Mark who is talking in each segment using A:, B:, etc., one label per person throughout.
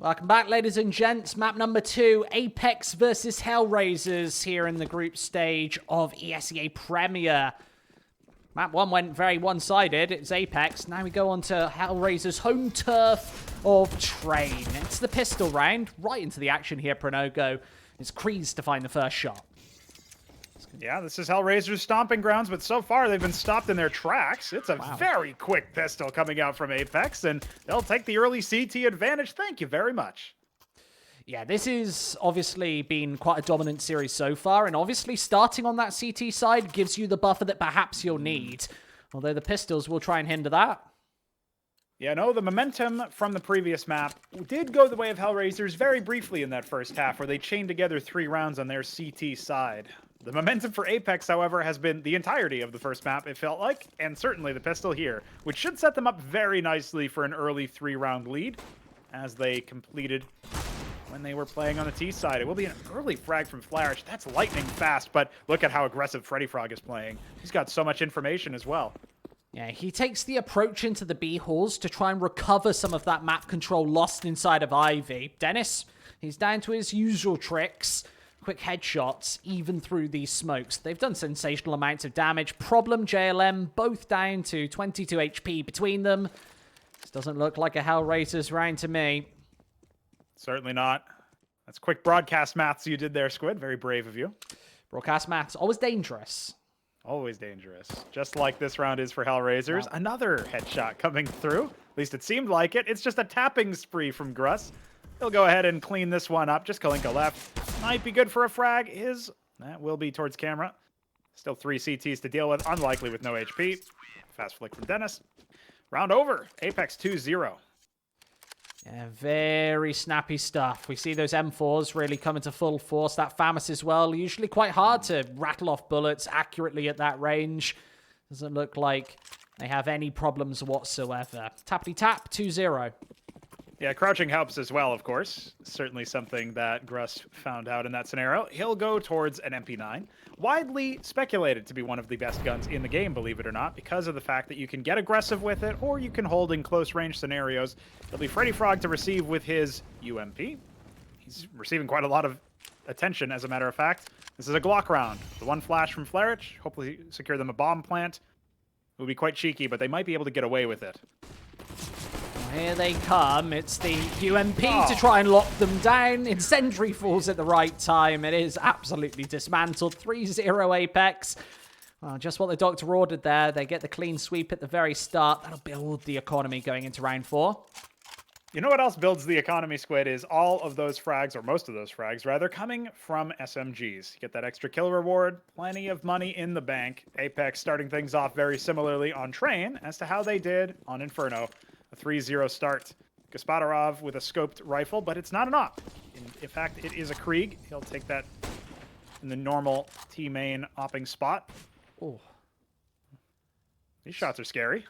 A: Welcome back, ladies and gents. Map number 2, Apeks versus Hellraisers here in the group stage of Esea Premier. Map 1 went very one-sided. It's Apeks. Now we go on to Hellraisers' home turf of Train. It's the pistol round. Right into the action here, Pronogo. It's Kreese to find the first shot.
B: Yeah, this is Hellraiser's stomping grounds, but so far they've been stopped in their tracks. It's a very quick pistol coming out from Apeks, and they'll take the early CT advantage. Thank you very much.
A: Yeah, this has obviously been quite a dominant series so far, and obviously starting on that CT side gives you the buffer that perhaps you'll need. Although the pistols will try and hinder that.
B: Yeah, no, the momentum from the previous map did go the way of Hellraisers very briefly in that first half, where they chained together 3 rounds on their CT side. The momentum for Apeks, however, has been the entirety of the first map, it felt like, and certainly the pistol here, which should set them up very nicely for an early 3-round lead, as they completed when they were playing on the T side. It will be an early frag from Flourish. That's lightning fast, but look at how aggressive Freddy Frog is playing. He's got so much information as well.
A: Yeah, he takes the approach into the B halls to try and recover some of that map control lost inside of Ivy. Dennis, he's down to his usual tricks. Quick headshots, even through these smokes. They've done sensational amounts of damage. Problem, JLM, both down to 22 HP between them. This doesn't look like a Hellraisers round to me.
B: Certainly not. That's quick broadcast maths you did there, Squid. Very brave of you.
A: Broadcast maths, always dangerous.
B: Always dangerous. Just like this round is for Hellraisers. Wow. Another headshot coming through. At least it seemed like it. It's just a tapping spree from Gruss. He'll go ahead and clean this one up. Just Kalinka left. Might be good for a frag. That will be towards camera. Still 3 CTs to deal with. Unlikely with no HP. Fast flick from Dennis. Round over. Apeks 2-0.
A: Yeah, very snappy stuff. We see those M4s really come into full force. That FAMAS as well. Usually quite hard to rattle off bullets accurately at that range. Doesn't look like they have any problems whatsoever. Tappity tap, 2-0.
B: Yeah, crouching helps as well, of course. Certainly something that Gruss found out in that scenario. He'll go towards an MP9. Widely speculated to be one of the best guns in the game, believe it or not, because of the fact that you can get aggressive with it, or you can hold in close range scenarios. It'll be Freddy Frog to receive with his UMP. He's receiving quite a lot of attention, as a matter of fact. This is a Glock round. The one flash from Flarich. Hopefully secure them a bomb plant. It would be quite cheeky, but they might be able to get away with it.
A: Here they come. It's the UMP to try and lock them down. Incendiary falls at the right time. It is absolutely dismantled. 3-0 Apeks. Well, just what the doctor ordered there. They get the clean sweep at the very start. That'll build the economy going into round 4.
B: You know what else builds the economy, Squid, is all of those frags, or most of those frags, rather, coming from SMGs. You get that extra kill reward, plenty of money in the bank. Apeks starting things off very similarly on Train as to how they did on Inferno. A 3-0 start. Gaspadarov with a scoped rifle, but it's not enough. In fact, it is a Krieg. He'll take that in the normal T-main opping spot.
A: Oh,
B: these shots are scary.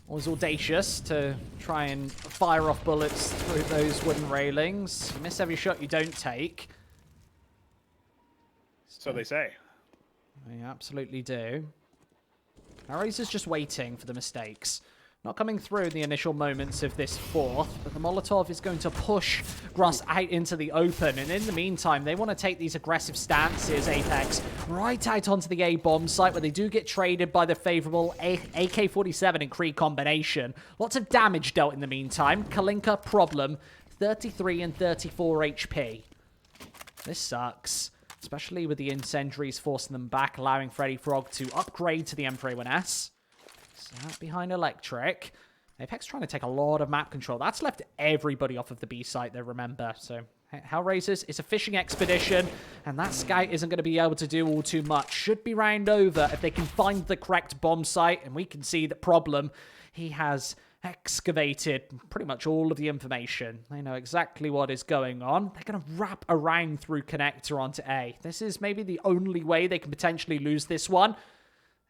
A: Always audacious to try and fire off bullets through those wooden railings. You miss every shot you don't take.
B: So they say.
A: They absolutely do. Hellraiser's just waiting for the mistakes. Not coming through in the initial moments of this fourth, but the Molotov is going to push Gruss out into the open. And in the meantime, they want to take these aggressive stances, Apeks, right out onto the A bomb site where they do get traded by the favorable AK-47 and Krieg combination. Lots of damage dealt in the meantime. Kalinka, problem, 33 and 34 HP. This sucks, especially with the incendiaries forcing them back, allowing Freddy Frog to upgrade to the M3A1S. Sat behind Electric. Apeks trying to take a lot of map control. That's left everybody off of the B site, though, remember. So Hellraisers is a fishing expedition, and that scout isn't going to be able to do all too much. Should be round over if they can find the correct bomb site, and we can see the problem. He has excavated pretty much all of the information. They know exactly what is going on. They're going to wrap around through connector onto A. This is maybe the only way they can potentially lose this one.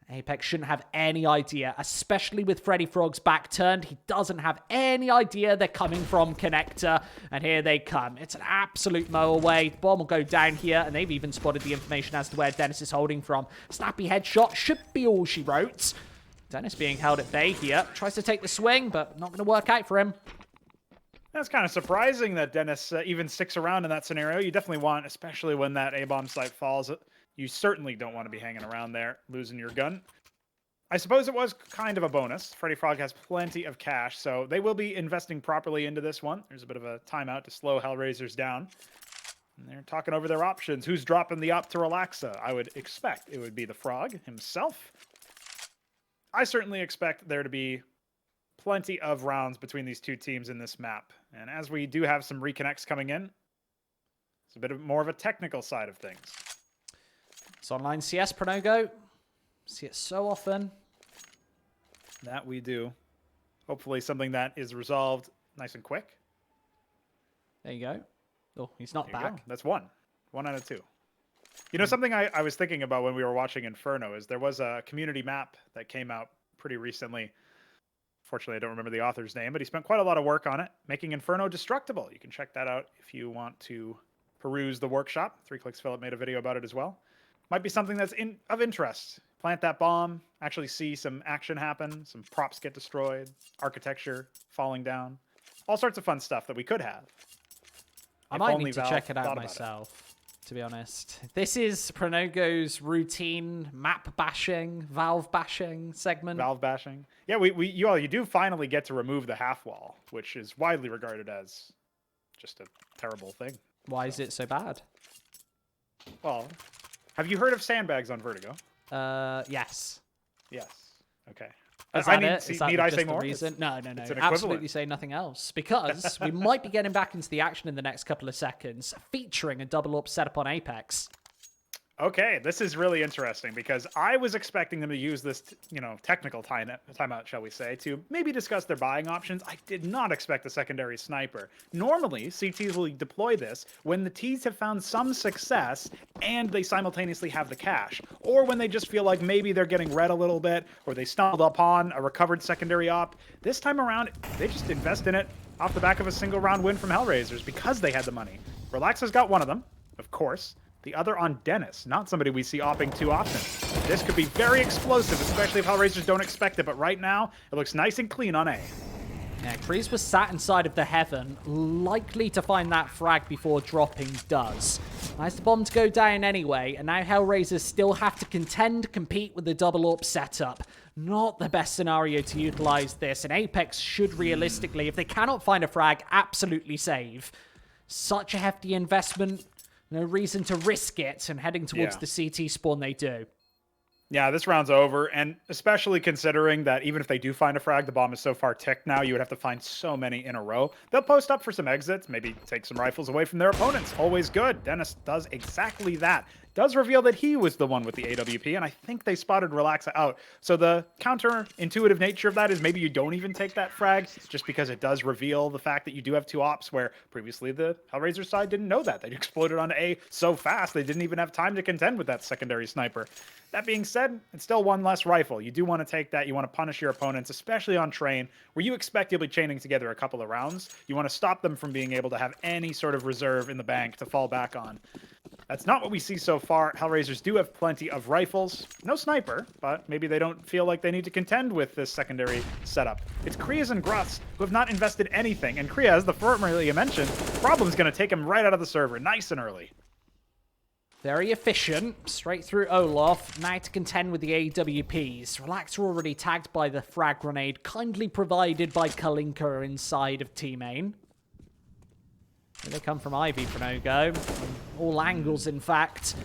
A: Apeks shouldn't have any idea, especially with Freddy Frog's back turned. He doesn't have any idea they're coming from connector, and here they come. It's an absolute mow away. The bomb will go down here, and they've even spotted the information as to where Dennis is holding from. Snappy headshot should be all she wrote. Dennis being held at bay here. Tries to take the swing, but not going to work out for him.
B: That's kind of surprising that Dennis even sticks around in that scenario. You definitely want, especially when that A-bomb site falls, you certainly don't want to be hanging around there, losing your gun. I suppose it was kind of a bonus. Freddy Frog has plenty of cash, so they will be investing properly into this one. There's a bit of a timeout to slow Hellraisers down. And they're talking over their options. Who's dropping the op to Relaxa? I would expect it would be the Frog himself. I certainly expect there to be plenty of rounds between these two teams in this map. And as we do have some reconnects coming in, it's a bit more of a technical side of things.
A: It's online CS, Pronogo. See it so often.
B: That we do. Hopefully something that is resolved nice and quick.
A: There you go. Oh, he's not
B: There you go.
A: back.
B: That's one. 1 out of 2. You know, something I was thinking about when we were watching Inferno is there was a community map that came out pretty recently. Fortunately, I don't remember the author's name, but he spent quite a lot of work on it, making Inferno destructible. You can check that out if you want to peruse the workshop. 3 Clicks Philip made a video about it as well. Might be something that's of interest. Plant that bomb, actually see some action happen, some props get destroyed, architecture falling down. All sorts of fun stuff that we could have.
A: I might need to check it out myself, to be honest. This is Pronogo's routine map bashing, Valve bashing segment.
B: Valve bashing. Yeah, you do finally get to remove the half wall, which is widely regarded as just a terrible thing.
A: Why is it so bad?
B: Well, have you heard of sandbags on Vertigo?
A: Yes.
B: Yes. Okay.
A: Is that
B: need
A: it? Is that
B: need I
A: just
B: say
A: the
B: more?
A: reason? No.
B: It's an
A: Absolutely
B: equivalent.
A: say nothing else. Because we might be getting back into the action in the next couple of seconds, featuring a double up setup on Apeks.
B: Okay, this is really interesting because I was expecting them to use this, technical timeout, shall we say, to maybe discuss their buying options. I did not expect a secondary sniper. Normally, CTs will deploy this when the Ts have found some success and they simultaneously have the cash, or when they just feel like maybe they're getting read a little bit, or they stumbled upon a recovered secondary op. This time around, they just invest in it off the back of a single round win from Hellraisers because they had the money. Relaxa's got one of them, of course. The other on Dennis, not somebody we see opping too often. This could be very explosive, especially if Hellraisers don't expect it, but right now, it looks nice and clean on A.
A: Yeah, Kreese was sat inside of the Heaven, likely to find that frag before dropping does. Nice the bomb to go down anyway, and now Hellraisers still have to compete with the double AWP setup. Not the best scenario to utilize this, and Apeks should realistically, if they cannot find a frag, absolutely save. Such a hefty investment. No reason to risk it, and heading towards the CT spawn they do.
B: Yeah, this round's over, and especially considering that even if they do find a frag, the bomb is so far ticked now, you would have to find so many in a row. They'll post up for some exits, maybe take some rifles away from their opponents. Always good. Dennis does exactly that. Does reveal that he was the one with the AWP, and I think they spotted Relaxa out. So the counterintuitive nature of that is maybe you don't even take that frag, just because it does reveal the fact that you do have 2 ops, where previously the Hellraiser side didn't know that. They exploded onto A so fast, they didn't even have time to contend with that secondary sniper. That being said, it's still one less rifle. You do want to take that. You want to punish your opponents, especially on train, where you expect you'll be chaining together a couple of rounds. You want to stop them from being able to have any sort of reserve in the bank to fall back on. That's not what we see so far. Hellraisers do have plenty of rifles. No sniper, but maybe they don't feel like they need to contend with this secondary setup. It's Krias and Gruss who have not invested anything, and Krias, the formerly mentioned, problem's going to take him right out of the server, nice and early.
A: Very efficient, straight through Olaf, now to contend with the AWPs. Relaxer already tagged by the frag grenade, kindly provided by Kalinka inside of T-Main. Here they come from Ivy, Pronogo. All angles, in fact.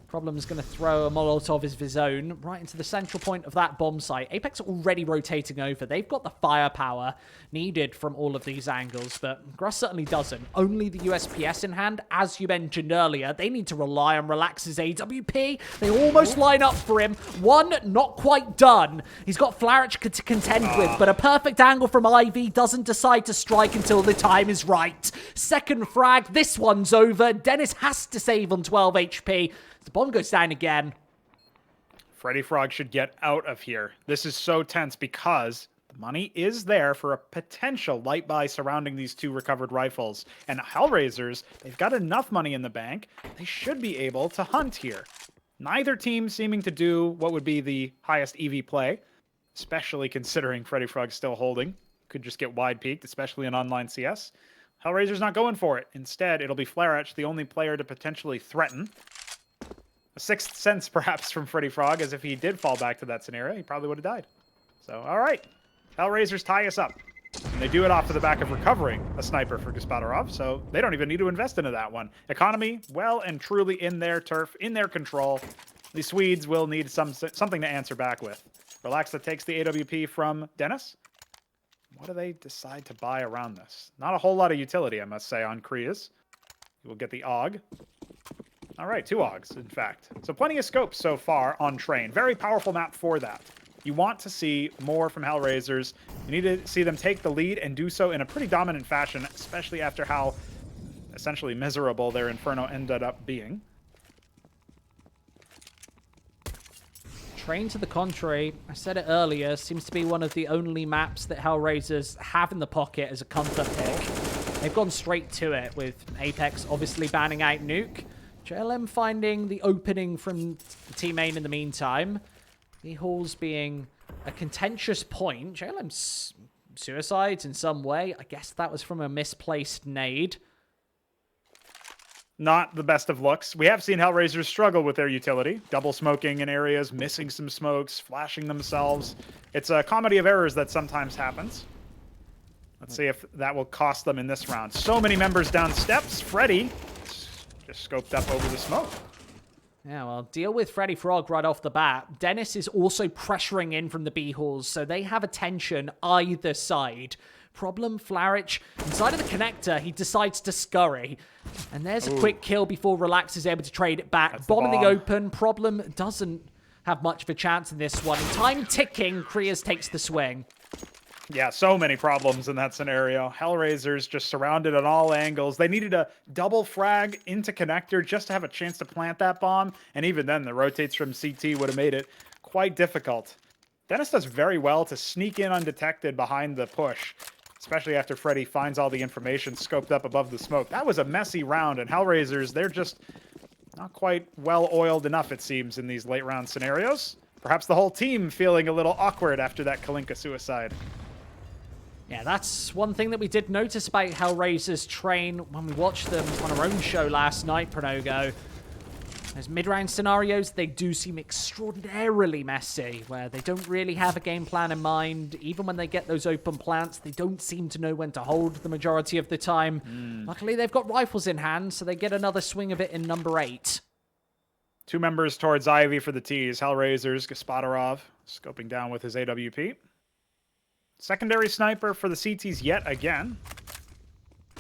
A: Problem's going to throw a Molotov of his own right into the central point of that bomb site. Apeks already rotating over. They've got the firepower needed from all of these angles, but Gruss certainly doesn't. Only the USPS in hand. As you mentioned earlier, they need to rely on Relax's AWP. They almost line up for him. One, not quite done. He's got Flarich to contend with, but a perfect angle from Ivy doesn't decide to strike until the time is right. Second frag, this one's over. Dennis has to save on 12 HP. The bomb goes down again.
B: Freddy Frog should get out of here. This is so tense because the money is there for a potential light buy surrounding these 2 recovered rifles. And Hellraisers, they've got enough money in the bank. They should be able to hunt here. Neither team seeming to do what would be the highest EV play, especially considering Freddy Frog's still holding. could just get wide peaked, especially in online CS. Hellraiser's not going for it. Instead, it'll be Flaretch, the only player to potentially threaten. A sixth sense, perhaps, from Freddy Frog, as if he did fall back to that scenario, he probably would have died. So, all right. Hellraisers tie us up. And they do it off of the back of recovering a sniper for Gaspadarov, so they don't even need to invest into that one. Economy, well and truly in their turf, in their control. The Swedes will need something to answer back with. Relaxa takes the AWP from Dennis. What do they decide to buy around this? Not a whole lot of utility, I must say, on Krias. You will get the AUG. All right, 2 AUGs, in fact. So plenty of scopes so far on Train. Very powerful map for that. You want to see more from Hellraisers. You need to see them take the lead and do so in a pretty dominant fashion, especially after how essentially miserable their Inferno ended up being.
A: Train, to the contrary, I said it earlier, seems to be one of the only maps that Hellraisers have in the pocket as a comfort pick. They've gone straight to it, with Apeks obviously banning out Nuke. JLM finding the opening from the team main in the meantime. The halls being a contentious point. JLM's suicides in some way. I guess that was from a misplaced nade.
B: Not the best of looks. We have seen Hellraisers struggle with their utility. Double smoking in areas, missing some smokes, flashing themselves. It's a comedy of errors that sometimes happens. Let's see if that will cost them in this round. So many members down steps. Freddy just scoped up over the smoke.
A: Yeah, well, deal with Freddy Frog right off the bat. Dennis is also pressuring in from the B-halls, so they have attention either side. Problem, Flaretch, inside of the connector, he decides to scurry. And there's a quick kill before Relax is able to trade it back.
B: That's
A: Bomb in the
B: bomb.
A: open. Problem doesn't have much of a chance in this one. Time ticking, Krias takes the swing.
B: Yeah, so many problems in that scenario. Hellraisers just surrounded on all angles. They needed a double frag into connector just to have a chance to plant that bomb. And even then, the rotates from CT would have made it quite difficult. Dennis does very well to sneak in undetected behind the push, especially after Freddy finds all the information scoped up above the smoke. That was a messy round, and Hellraisers, they're just not quite well-oiled enough, it seems, in these late-round scenarios. Perhaps the whole team feeling a little awkward after that Kalinka suicide.
A: Yeah, that's one thing that we did notice about Hellraiser's Train when we watched them on our own show last night, Pronogo. Those mid-round scenarios, they do seem extraordinarily messy, where they don't really have a game plan in mind. Even when they get those open plants, they don't seem to know when to hold the majority of the time. Luckily, they've got rifles in hand, so they get another swing of it in number 8.
B: 2 members towards Ivy for the T's. Hellraisers, Gaspadarov, scoping down with his AWP. Secondary sniper for the CTs yet again.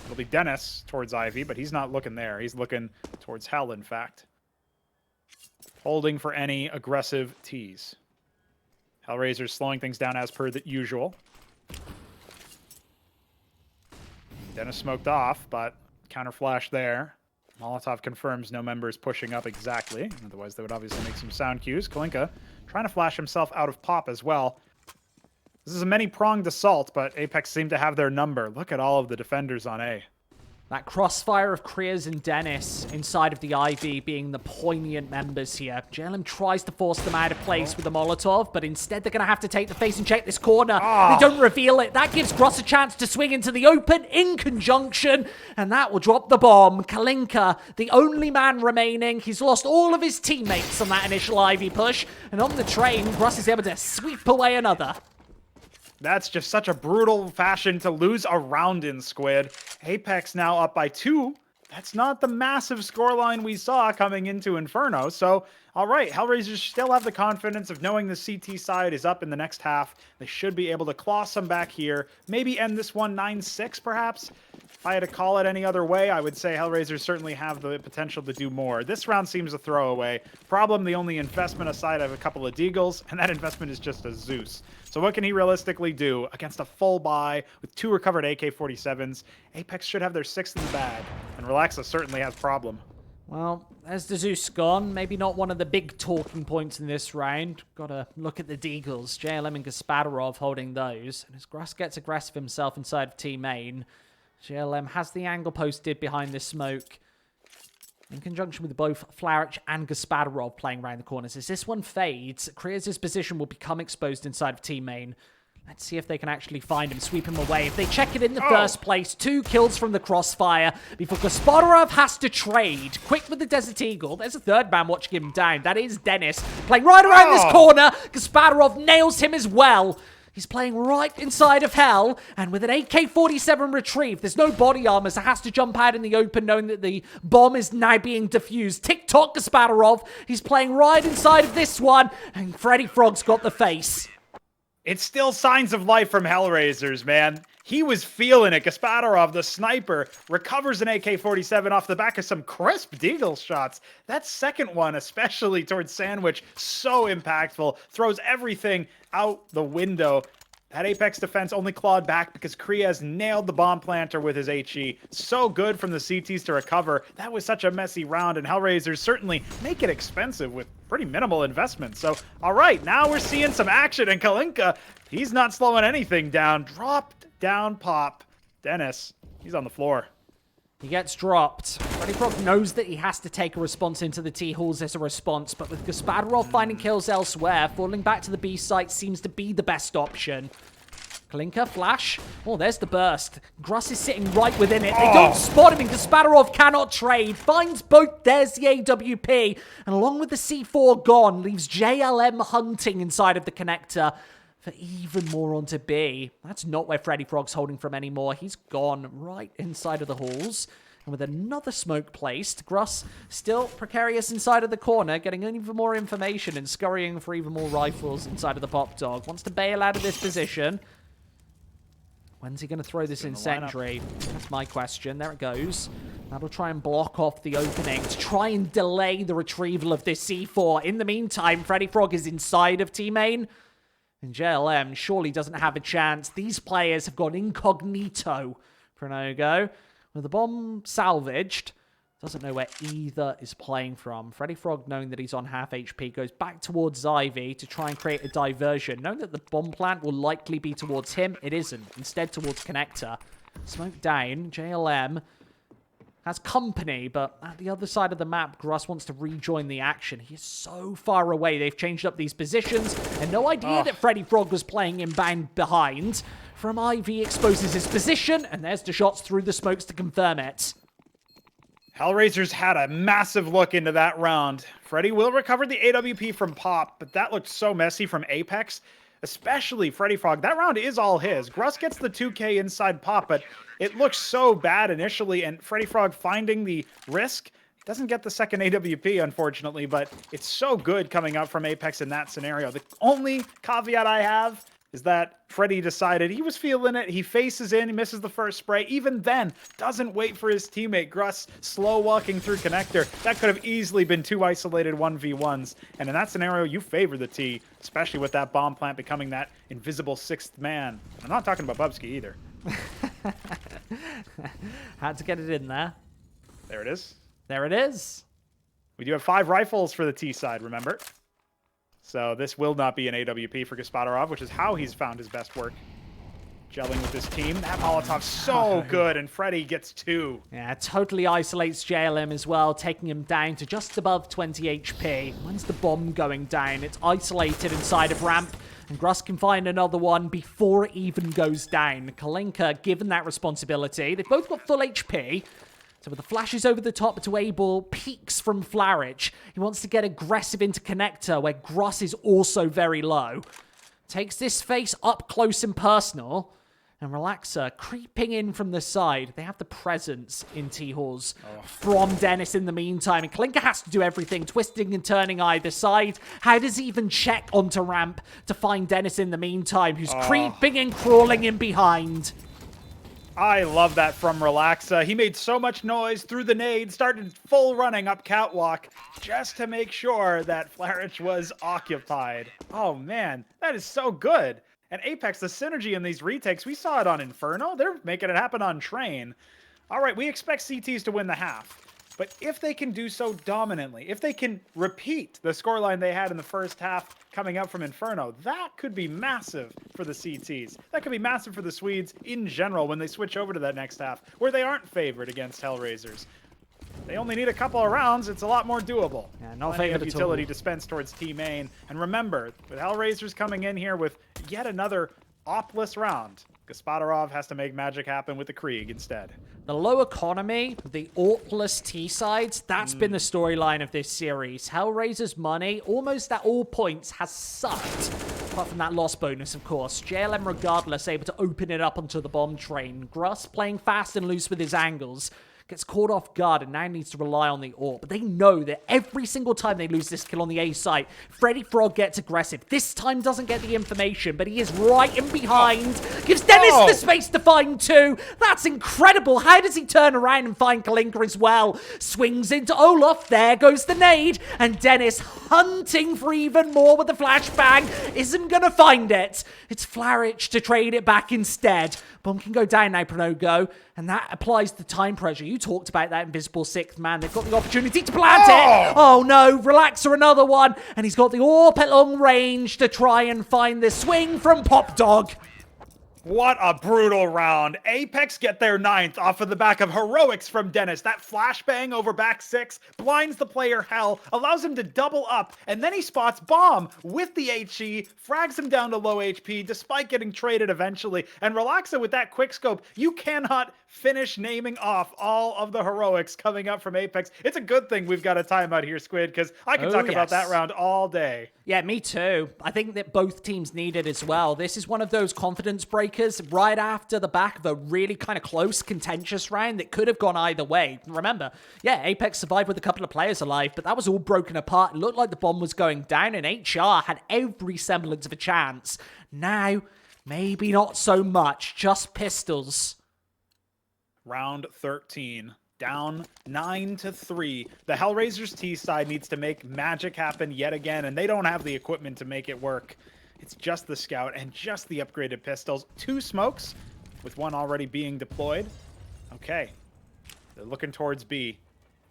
B: It'll be Dennis towards Ivy, but he's not looking there. He's looking towards Hell, in fact. Holding for any aggressive T's. Hellraisers slowing things down as per the usual. Dennis smoked off, but counter flash there. Molotov confirms no members pushing up exactly. Otherwise, they would obviously make some sound cues. Kalinka trying to flash himself out of pop as well. This is a many-pronged assault, but Apeks seem to have their number. Look at all of the defenders on A.
A: That crossfire of Krias and Dennis inside of the Ivy being the poignant members here. JLM tries to force them out of place with the Molotov, but instead they're going to have to take the face and check this corner. They don't reveal it. That gives Gross a chance to swing into the open in conjunction, and that will drop the bomb. Kalinka, the only man remaining. He's lost all of his teammates on that initial Ivy push, and on the Train, Gross is able to sweep away another.
B: That's just such a brutal fashion to lose a round in, Squid. Apeks now up by 2. That's not the massive scoreline we saw coming into Inferno. So, all right, Hellraisers still have the confidence of knowing the CT side is up in the next half. They should be able to claw some back here. Maybe end this one 9-6, perhaps. If I had to call it any other way, I would say Hellraisers certainly have the potential to do more. This round seems a throwaway. Problem, the only investment aside of a couple of Deagles, and that investment is just a Zeus. So what can he realistically do against a full buy with 2 recovered AK-47s? Apeks should have their 6th in the bag, and Relaxa certainly has problem.
A: Well, there's the Zeus gone. Maybe not one of the big talking points in this round. Gotta look at the Deagles. JLM and Gaspadarov holding those. And as Grass gets aggressive himself inside of team main, JLM has the angle posted behind this smoke. In conjunction with both Flaretch and Gaspadarov playing around the corners. As this one fades, Krias' position will become exposed inside of team main. Let's see if they can actually find him, sweep him away. If they check it in the first place, 2 kills from the crossfire before Gasparov has to trade. Quick with the Desert Eagle. There's a third man watching him down. That is Dennis. Playing right around this corner. Gasparov nails him as well. He's playing right inside of Hell, and with an AK-47 retrieve, there's no body armor, so has to jump out in the open knowing that the bomb is now being defused. Tick-tock Gasparov. He's playing right inside of this one, and Freddy Frog's got the face.
B: It's still signs of life from Hellraisers, man. He was feeling it. Gasparov, the sniper, recovers an AK-47 off the back of some crisp deagle shots. That second one, especially towards Sandwich, so impactful. Throws everything out the window. That Apeks defense only clawed back because Kriez nailed the bomb planter with his HE. So good from the CTs to recover. That was such a messy round, and Hellraisers certainly make it expensive with pretty minimal investment. So, all right, now we're seeing some action, and Kalinka, he's not slowing anything down. Dropped down pop. Dennis, he's on the floor.
A: He gets dropped. Freddy Frog knows that he has to take a response into the T-halls as a response, but with Gasparov finding kills elsewhere, falling back to the B site seems to be the best option. Kalinka, flash. Oh, there's the burst. Gruss is sitting right within it. They don't spot him, and Gasparov cannot trade. Finds both. There's the AWP, and along with the C4 gone, leaves JLM hunting inside of the connector for even more onto B. That's not where Freddy Frog's holding from anymore. He's gone right inside of the halls. And with another smoke placed, Gruss still precarious inside of the corner, getting even more information and scurrying for even more rifles inside of the pop dog. Wants to bail out of this position. When's he going to throw this incendiary? That's my question. There it goes. That'll try and block off the opening to try and delay the retrieval of this C4. In the meantime, Freddy Frog is inside of T-Main. And JLM surely doesn't have a chance. These players have gone incognito for an go. With the bomb salvaged, doesn't know where either is playing from. Freddy Frog, knowing that he's on half HP, goes back towards Ivy to try and create a diversion. Knowing that the bomb plant will likely be towards him, it isn't. Instead towards Connector. Smoke down. JLM has company, but at the other side of the map, Gruss wants to rejoin the action. He is so far away. They've changed up these positions, and no idea that Freddy Frog was playing inbound behind. From Ivy exposes his position, and there's the shots through the smokes to confirm it.
B: Hellraisers had a massive look into that round. Freddy will recover the AWP from Pop, but that looked so messy from Apeks. Especially Freddy Frog. That round is all his. Gruss gets the 2K inside Pop, but it looks so bad initially, and Freddy Frog finding the risk. Doesn't get the second AWP, unfortunately, but it's so good coming up from Apeks in that scenario. The only caveat I have is that Freddy decided he was feeling it. He faces in, he misses the first spray. Even then, doesn't wait for his teammate. Gruss slow walking through connector. That could have easily been 2 isolated 1v1s. And in that scenario, you favor the T, especially with that bomb plant becoming that invisible 6th man. I'm not talking about Bubsky either.
A: Had to get it in there.
B: There it is.
A: There it is.
B: We do have 5 rifles for the T side, remember? So this will not be an AWP for Gasparov, which is how he's found his best work. Gelling with his team. That Molotov's so good, and Freddy gets 2.
A: Yeah, totally isolates JLM as well, taking him down to just above 20 HP. When's the bomb going down? It's isolated inside of ramp, and Gruss can find another one before it even goes down. Kalinka given that responsibility. They've both got full HP. So with the flashes over the top to Abel, peeks from Flarich. He wants to get aggressive into Connector, where Gruss is also very low. Takes this face up close and personal. And Relaxer creeping in from the side. They have the presence in T-Halls from Dennis in the meantime. And Kalinka has to do everything, twisting and turning either side. How does he even check onto ramp to find Dennis in the meantime, who's creeping and crawling in behind?
B: I love that from Relaxa. He made so much noise through the nade, started full running up catwalk just to make sure that Flarich was occupied. Oh man, that is so good. And Apeks, the synergy in these retakes, we saw it on Inferno. They're making it happen on Train. All right, we expect CTs to win the half. But if they can do so dominantly, if they can repeat the scoreline they had in the first half coming up from Inferno, that could be massive for the CTs. That could be massive for the Swedes in general when they switch over to that next half, where they aren't favored against Hellraisers. They only need a couple of rounds. It's a lot more doable.
A: Yeah, not
B: Plenty
A: favored
B: of
A: at
B: utility
A: all.
B: dispense towards T main. And remember, with Hellraisers coming in here with yet another opless round. Gaspadarov has to make magic happen with the Krieg instead.
A: The low economy, the AWPless T-sides, that's been the storyline of this series. Hellraiser's money, almost at all points, has sucked. Apart from that loss bonus, of course. JLM, regardless, able to open it up onto the bomb train. Gruss playing fast and loose with his angles. Gets caught off guard and now needs to rely on the AWP. But they know that every single time they lose this kill on the A site, Freddy Frog gets aggressive. This time doesn't get the information, but he is right in behind. Gives Dennis the space to find two. That's incredible. How does he turn around and find Kalinka as well? Swings into Olaf. There goes the nade. And Dennis hunting for even more with the flashbang. Isn't going to find it. It's Flarich to trade it back instead. Bomb can go down now, Pronogo. And that applies the time pressure. You talked about that Invisible Sixth Man. They've got the opportunity to plant it. Oh no, Relaxer another one. And he's got the AWP at long range to try and find the swing from Pop Dog.
B: What a brutal round. Apeks get their 9th off of the back of heroics from Dennis. That flashbang over back 6 blinds the player Hell, allows him to double up, and then he spots Bomb with the HE, frags him down to low HP despite getting traded eventually. And Relaxa with that quickscope, you cannot finish naming off all of the heroics coming up from Apeks. It's a good thing we've got a timeout here, Squid, because I can talk about that round all day.
A: Yeah, me too. I think that both teams need it as well. This is one of those confidence breakers right after the back of a really kind of close, contentious round that could have gone either way. Remember, yeah, Apeks survived with a couple of players alive, but that was all broken apart. It looked like the bomb was going down, and HR had every semblance of a chance. Now, maybe not so much. Just pistols.
B: Round 13. Down 9-3. The Hellraisers T side needs to make magic happen yet again, and they don't have the equipment to make it work. It's just the scout and just the upgraded pistols. 2 smokes, with one already being deployed. Okay. They're looking towards B.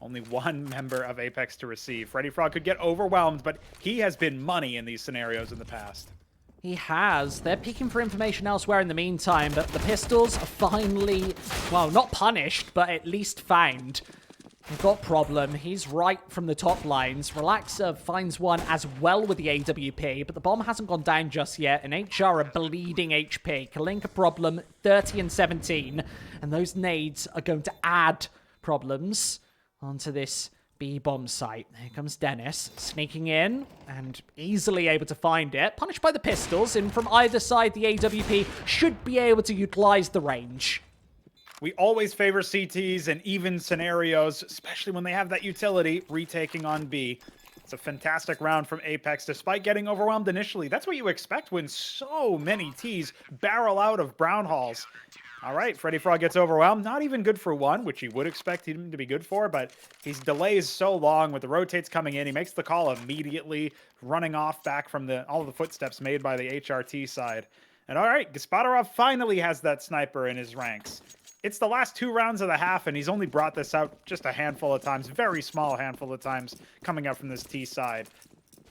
B: Only one member of Apeks to receive. Freddy Frog could get overwhelmed, but he has been money in these scenarios in the past.
A: He has. They're peeking for information elsewhere in the meantime, but the pistols are finally, well, not punished, but at least found. They've got Problem. He's right from the top lines. Relaxer finds one as well with the AWP, but the bomb hasn't gone down just yet, and HR are bleeding HP. Kalinka Problem, 30 and 17, and those nades are going to add problems onto this B-bomb site. Here comes Dennis, sneaking in and easily able to find it. Punished by the pistols, and from either side, the AWP should be able to utilize the range.
B: We always favor CTs in even scenarios, especially when they have that utility, retaking on B. It's a fantastic round from Apeks, despite getting overwhelmed initially. That's what you expect when so many Ts barrel out of Brown Halls. All right, Freddy Frog gets overwhelmed. Not even good for one, which you would expect him to be good for, but he delays so long with the rotates coming in. He makes the call immediately, running off back from all of the footsteps made by the HRT side. And all right, Gaspadarov finally has that sniper in his ranks. It's the last 2 rounds of the half, and he's only brought this out just a handful of times, very small handful of times coming up from this T side.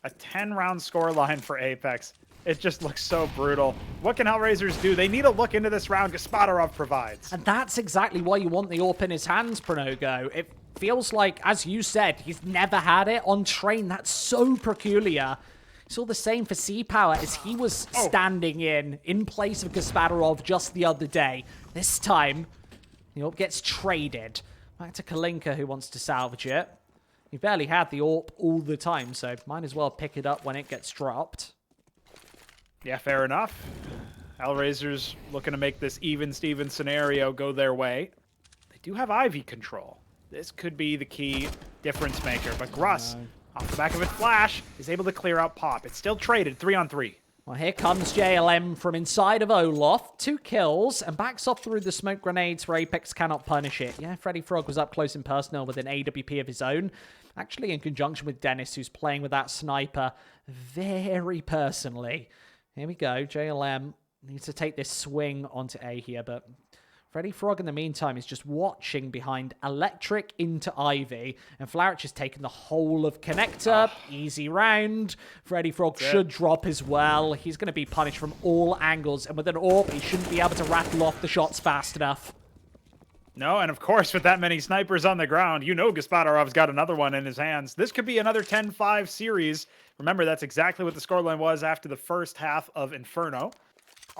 B: A 10-round scoreline for Apeks. It just looks so brutal. What can Hellraisers do? They need a look into this round. Gaspadarov provides.
A: And that's exactly why you want the AWP in his hands, Pronogo. It feels like, as you said, he's never had it on train. That's so peculiar. It's all the same for C-Power as he was standing in place of Gaspadarov just the other day. This time, the AWP gets traded. Back to Kalinka, who wants to salvage it. He barely had the AWP all the time, so might as well pick it up when it gets dropped.
B: Yeah, fair enough. Hellraisers looking to make this even-Steven scenario go their way. They do have Ivy control. This could be the key difference maker, but Gruss, off the back of its flash, is able to clear out Pop. It's still traded 3-on-3.
A: Well, here comes JLM from inside of Olaf. 2 kills and backs off through the smoke grenades where Apeks cannot punish it. Yeah, Freddy Frog was up close and personal with an AWP of his own. Actually, in conjunction with Dennis, who's playing with that sniper very personally. Here we go. JLM needs to take this swing onto A here, but Freddy Frog, in the meantime, is just watching behind Electric into Ivy, and Flarich has taken the whole of Connector. Easy round. Freddy Frog should drop as well. He's going to be punished from all angles, and with an AWP, he shouldn't be able to rattle off the shots fast enough.
B: No, and of course, with that many snipers on the ground, you know Gaspadarov's got another one in his hands. This could be another 10-5 series. Remember, that's exactly what the scoreline was after the first half of Inferno.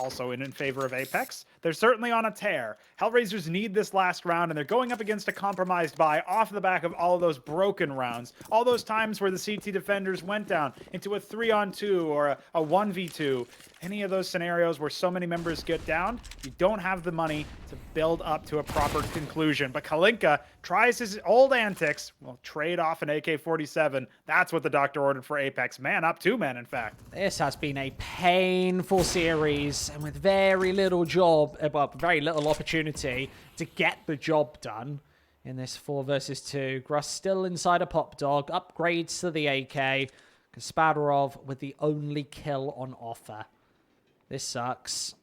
B: also in favor of Apeks. They're certainly on a tear. Hellraisers need this last round, and they're going up against a compromised buy off the back of all of those broken rounds. All those times where the CT defenders went down into a 3-on-2 or a 1v2. Any of those scenarios where so many members get down, you don't have the money to build up to a proper conclusion. But Kalinka tries his old antics. Well, trade off an AK-47. That's what the doctor ordered for Apeks. Man up, 2 men, in fact.
A: This has been a painful series, and with very little very little opportunity to get the job done in this 4 versus 2. Gruss still inside a pop dog, upgrades to the AK. Kasparov with the only kill on offer. This sucks.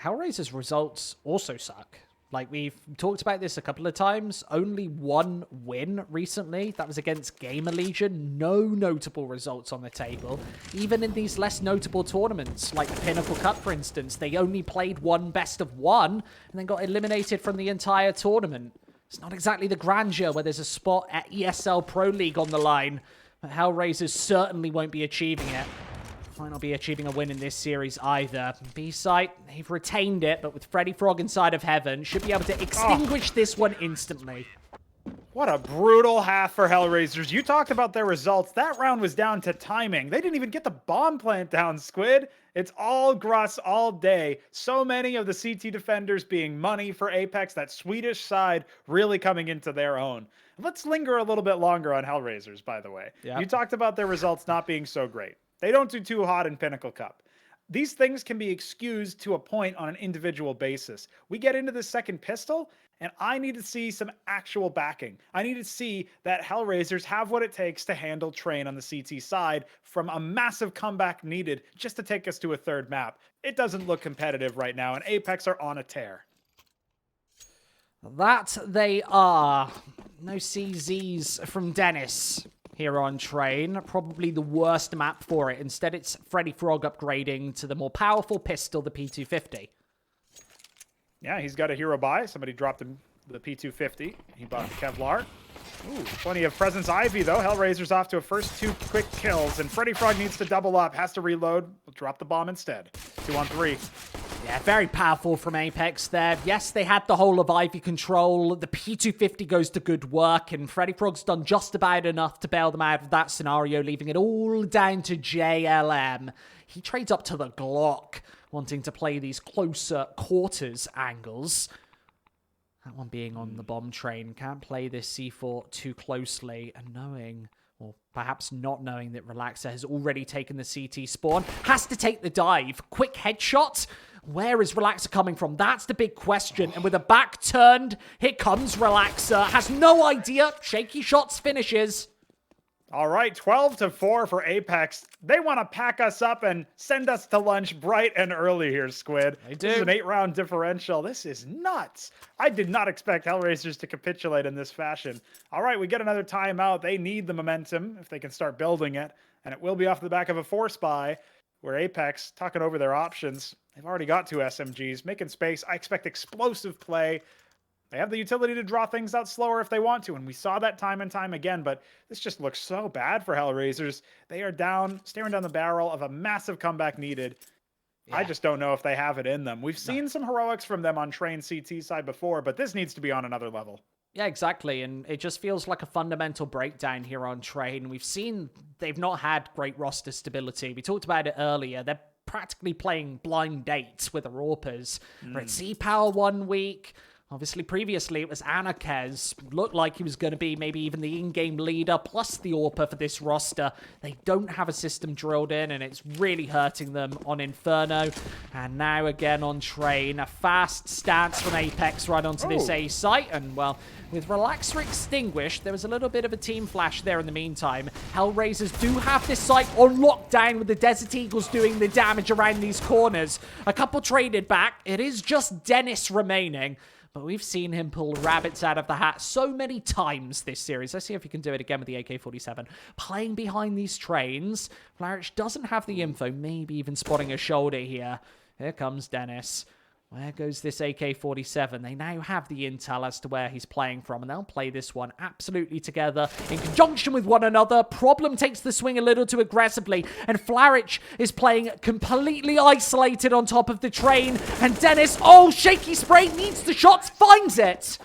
A: Hellraiser's results also suck. Like, we've talked about this a couple of times. Only 1 win recently. That was against Gamer Legion. No notable results on the table. Even in these less notable tournaments, like the Pinnacle Cup, for instance, they only played 1 best of 1 and then got eliminated from the entire tournament. It's not exactly the grandeur where there's a spot at ESL Pro League on the line. But Hellraisers certainly won't be achieving it. Might not be achieving a win in this series either. B-site, they've retained it, but with Freddy Frog inside of heaven, should be able to extinguish this one instantly.
B: What a brutal half for Hellraisers. You talked about their results. That round was down to timing. They didn't even get the bomb plant down, Squid. It's all Gruss all day. So many of the CT defenders being money for Apeks, that Swedish side really coming into their own. Let's linger a little bit longer on Hellraisers, by the way.
A: Yep.
B: You talked about their results not being so great. They don't do too hot in Pinnacle Cup. These things can be excused to a point on an individual basis. We get into the second pistol, and I need to see some actual backing. I need to see that Hellraisers have what it takes to handle Train on the CT side from a massive comeback needed just to take us to a 3rd map. It doesn't look competitive right now, and Apeks are on a tear.
A: That they are. No CZs from Dennis here on Train. Probably the worst map for it. Instead, it's Freddy Frog upgrading to the more powerful pistol, the P250.
B: Yeah, he's got a hero buy. Somebody dropped him the P250. He bought the Kevlar. Ooh, plenty of Presence Ivy, though. Hellraiser's off to a first 2 quick kills, and Freddy Frog needs to double up. Has to reload. We'll drop the bomb instead. 2-on-3.
A: Yeah, very powerful from Apeks there. Yes, they had the whole of Ivy control. The P250 goes to good work, and Freddy Frog's done just about enough to bail them out of that scenario, leaving it all down to JLM. He trades up to the Glock, wanting to play these closer quarters angles. That one being on the bomb train. Can't play this C4 too closely, and knowing, or perhaps not knowing, that Relaxer has already taken the CT spawn. Has to take the dive. Quick headshot. Where is Relaxer coming from? That's the big question. And with a back turned, here comes Relaxer. Has no idea. Shaky shots finishes.
B: All right, 12-4 for Apeks. They want to pack us up and send us to lunch bright and early here, Squid.
A: They do.
B: This is an 8-round differential. This is nuts. I did not expect Hellraisers to capitulate in this fashion. All right, we get another timeout. They need the momentum if they can start building it. And it will be off the back of a force buy where Apeks, talking over their options, they've already got 2 SMGs, making space. I expect explosive play. They have the utility to draw things out slower if they want to, and we saw that time and time again, but this just looks so bad for Hellraisers. They are down, staring down the barrel of a massive comeback needed. Yeah. I just don't know if they have it in them. We've seen some heroics from them on Train CT side before, but this needs to be on another level.
A: Yeah, exactly, and it just feels like a fundamental breakdown here on Train. We've seen they've not had great roster stability. We talked about it earlier. They're practically playing blind dates with the Raupers. They're at C-Power 1 week. Obviously, previously, it was Anarkez. Looked like he was going to be maybe even the in-game leader, plus the AWPer for this roster. They don't have a system drilled in, and it's really hurting them on Inferno. And now again on Train. A fast stance from Apeks right onto this A site. And, well, with Relaxer extinguished, there was a little bit of a team flash there in the meantime. Hellraisers do have this site on lockdown with the Desert Eagles doing the damage around these corners. A couple traded back. It is just Dennis remaining. But we've seen him pull rabbits out of the hat so many times this series. Let's see if he can do it again with the AK-47. Playing behind these trains. Flarish doesn't have the info, maybe even spotting a shoulder here. Here comes Dennis. Where goes this AK-47? They now have the intel as to where he's playing from, and they'll play this one absolutely together in conjunction with one another. Problem takes the swing a little too aggressively, and Flaric is playing completely isolated on top of the train, and Dennis, oh, shaky spray, needs the shots, finds it!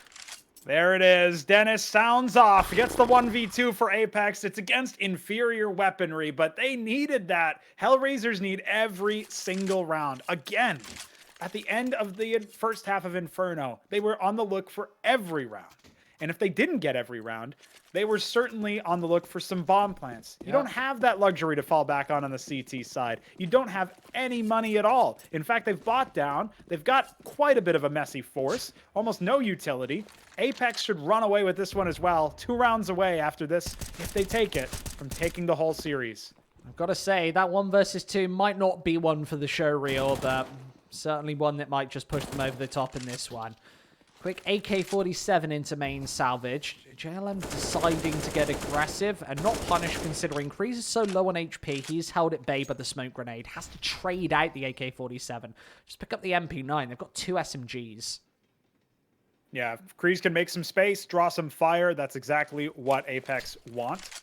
B: There it is. Dennis sounds off. Gets the 1v2 for Apeks. It's against inferior weaponry, but they needed that. Hellraisers need every single round. Again, at the end of the first half of Inferno, they were on the look for every round. And if they didn't get every round, they were certainly on the look for some bomb plants. You don't have that luxury to fall back on the CT side. You don't have any money at all. In fact, they've bought down. They've got quite a bit of a messy force. Almost no utility. Apeks should run away with this one as well. 2 rounds away after this, if they take it, from taking the whole series.
A: I've got to say, that 1 versus 2 might not be one for the show reel, but certainly one that might just push them over the top in this one. Quick AK-47 into main salvage. JLM deciding to get aggressive and not punish considering Kreese is so low on HP. He's held at bay by the smoke grenade. Has to trade out the AK-47. Just pick up the MP9. They've got 2 SMGs.
B: Yeah, if Kreese can make some space, draw some fire, that's exactly what Apeks want.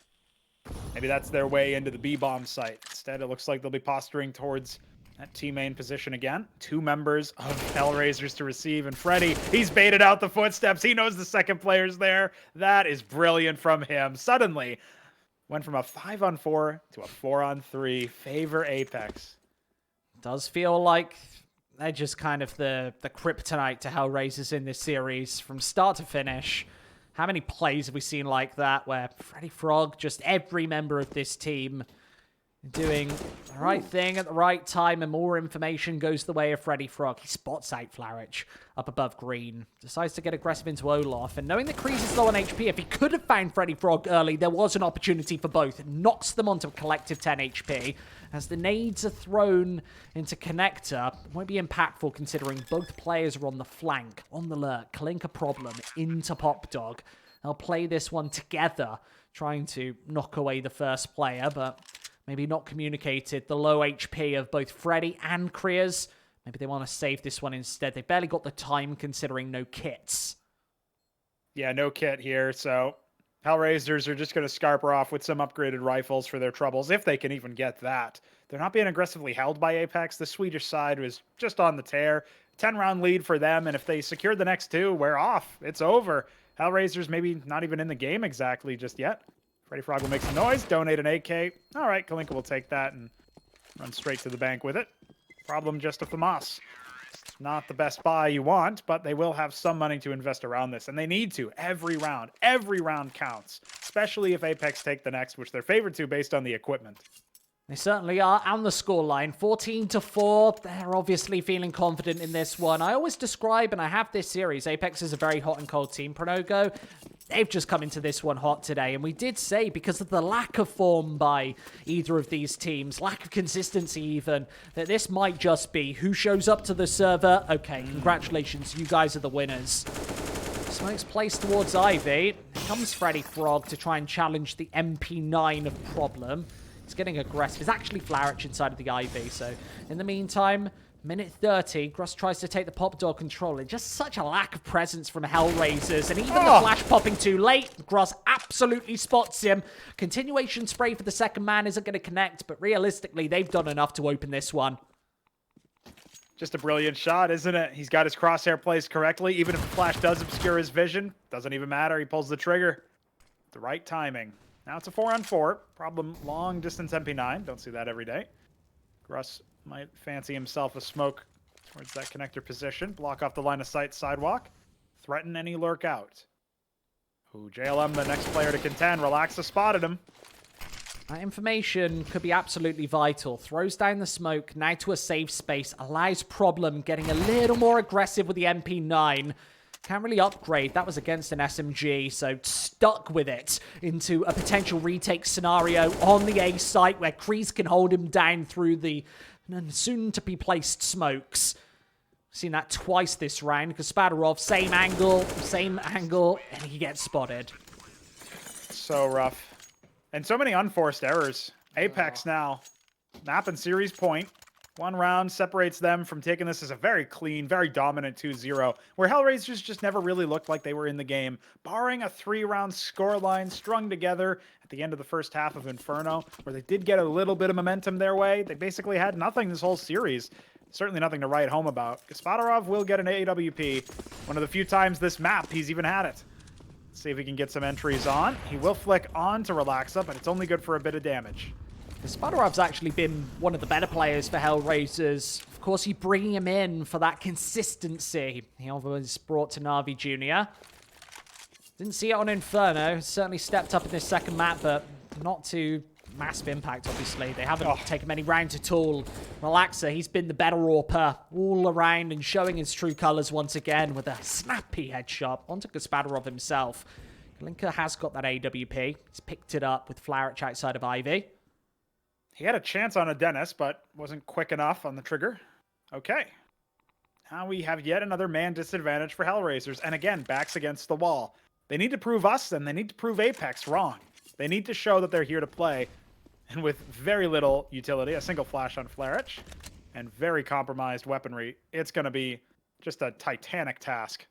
B: Maybe that's their way into the B-bomb site. Instead, it looks like they'll be posturing towards that T-main position again. 2 members of Hellraisers to receive, and Freddy, he's baited out the footsteps. He knows the second player's there. That is brilliant from him. Suddenly, went from a 5-on-4 to a 4-on-3. Favor Apeks.
A: Does feel like they're just kind of the kryptonite to Hellraisers in this series from start to finish. How many plays have we seen like that where Freddy Frog, just every member of this team doing the right thing at the right time, and more information goes the way of Freddy Frog. He spots out Flaric up above green, decides to get aggressive into Olaf, and knowing that Kreese is low on HP, if he could have found Freddy Frog early, there was an opportunity for both. Knocks them onto a collective 10 HP. As the nades are thrown into Connector, it won't be impactful considering both players are on the flank, on the lurk. Clink a problem into Pop Dog. They'll play this one together, trying to knock away the first player, but maybe not communicated the low HP of both Freddy and Kreese. Maybe they want to save this one instead. They barely got the time considering no kits.
B: Yeah, no kit here, so Hellraisers are just going to scarper off with some upgraded rifles for their troubles, if they can even get that. They're not being aggressively held by Apeks. The Swedish side was just on the tear. 10-round lead for them, and if they secure the next 2, we're off. It's over. Hellraisers maybe not even in the game exactly just yet. Freddy Frog will make some noise, donate an AK. All right, Kalinka will take that and run straight to the bank with it. Problem just of the Moss. It's not the best buy you want, but they will have some money to invest around this, and they need to. Every round counts, especially if Apeks take the next, which they're favored to based on the equipment.
A: They certainly are, and the scoreline, 14-4. They're obviously feeling confident in this one. I always describe, and I have this series, Apeks is a very hot and cold team. Pronogo, they've just come into this one hot today, and we did say, because of the lack of form by either of these teams, lack of consistency even, that this might just be who shows up to the server. Okay, congratulations, you guys are the winners. Smoke's placed towards Ivy. Here comes Freddy Frog to try and challenge the MP9 of Problem. He's getting aggressive. It's actually Flaric inside of the Ivy, so in the meantime, minute 30, Gruss tries to take the Pop Dog control. It's just such a lack of presence from Hellraisers, and even the flash popping too late, Gruss absolutely spots him. Continuation spray for the second man isn't going to connect, but realistically, they've done enough to open this one.
B: Just a brilliant shot, isn't it? He's got his crosshair placed correctly. Even if the flash does obscure his vision, doesn't even matter. He pulls the trigger. The right timing. Now it's a 4-on-4. Problem long distance MP9. Don't see that every day. Gruss might fancy himself a smoke towards that connector position. Block off the line of sight sidewalk. Threaten any lurk out. Ooh, JLM, the next player to contend. Relaxa spotted him.
A: That information could be absolutely vital. Throws down the smoke, now to a safe space. Allows Problem getting a little more aggressive with the MP9. Can't really upgrade. That was against an SMG, so stuck with it into a potential retake scenario on the A site where Kreese can hold him down through the soon-to-be-placed smokes. Seen that twice this round. Kaspadarov, same angle, and he gets spotted.
B: So rough. And so many unforced errors. Apeks now. Map and series point. One round separates them from taking this as a very clean, very dominant 2-0, where Hellraisers just never really looked like they were in the game, barring a 3-round scoreline strung together at the end of the first half of Inferno, where they did get a little bit of momentum their way. They basically had nothing this whole series. Certainly nothing to write home about. Gaspadarov will get an AWP. One of the few times this map he's even had it. Let's see if he can get some entries on. He will flick on to Relaxa, but it's only good for a bit of damage.
A: Spadarov's actually been one of the better players for Hellraisers. Of course, you bring him in for that consistency. He was brought to Na'Vi Jr. Didn't see it on Inferno. Certainly stepped up in this second map, but not to massive impact, obviously. They haven't taken many rounds at all. Relaxa, he's been the better AWPer all around and showing his true colors once again with a snappy headshot onto Gaspadarov himself. Kalinka has got that AWP. He's picked it up with Flarich outside of Ivy.
B: He had a chance on a Dennis, but wasn't quick enough on the trigger. Okay. Now we have yet another man disadvantage for Hellraisers. And again, backs against the wall. They need to prove us, and they need to prove Apeks wrong. They need to show that they're here to play. And with very little utility, a single flash on Flarich, and very compromised weaponry, it's going to be just a titanic task.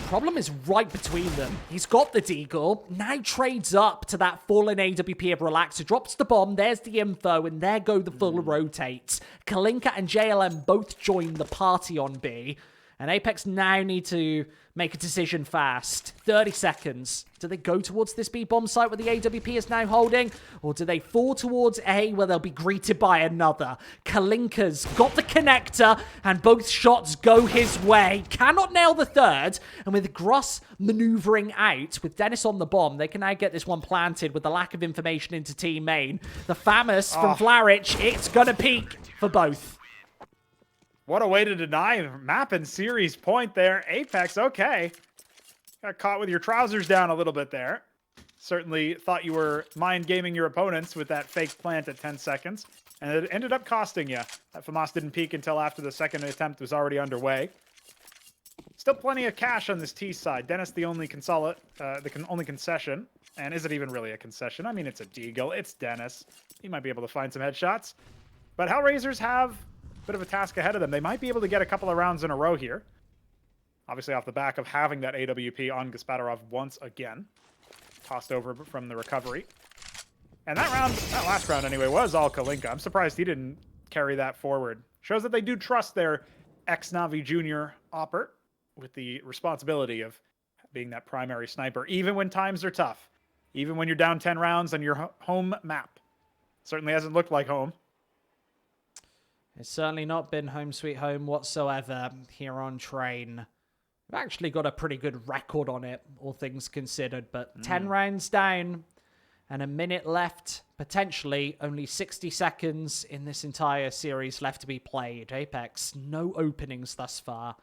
A: Problem is right between them. He's got the deagle, now trades up to that fallen AWP of Relaxer, drops the bomb, there's the info, and there go the full rotates. Kalinka and JLM both join the party on B, and Apeks now need to make a decision fast. 30 seconds. Do they go towards this B bomb site where the AWP is now holding? Or do they fall towards A where they'll be greeted by another? Kalinka's got the connector and both shots go his way. Cannot nail the third. And with Gruss maneuvering out with Dennis on the bomb, they can now get this one planted with the lack of information into team main. The FAMAS from Flarich, it's gonna peak for both.
B: What a way to deny map and series point there. Apeks, okay. Got caught with your trousers down a little bit there. Certainly thought you were mind gaming your opponents with that fake plant at 10 seconds. And it ended up costing you. That FAMAS didn't peak until after the second attempt was already underway. Still plenty of cash on this T side. Dennis, the only only concession. And is it even really a concession? I mean, it's a deagle. It's Dennis. He might be able to find some headshots. But Hellraisers have bit of a task ahead of them. They might be able to get a couple of rounds in a row here. Obviously off the back of having that AWP on Gaspadarov once again. Tossed over from the recovery. And that last round anyway, was all Kalinka. I'm surprised he didn't carry that forward. Shows that they do trust their ex-Na'Vi Jr. AWPer with the responsibility of being that primary sniper, even when times are tough. Even when you're down 10 rounds on your home map. Certainly hasn't looked like home.
A: It's certainly not been home sweet home whatsoever here on Train. We've actually got a pretty good record on it, all things considered, but 10 rounds down and a minute left, potentially only 60 seconds in this entire series left to be played. Apeks, no openings thus far.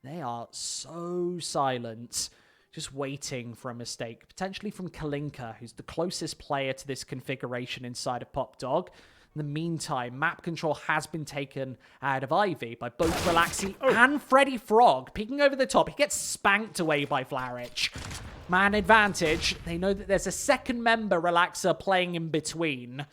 A: They are so silent, just waiting for a mistake, potentially from Kalinka, who's the closest player to this configuration inside of Pop Dog. In the meantime, map control has been taken out of Ivy by both Relaxi and Freddy Frog. Peeking over the top, he gets spanked away by Flarich. Man advantage. They know that there's a second member, Relaxer, playing in between.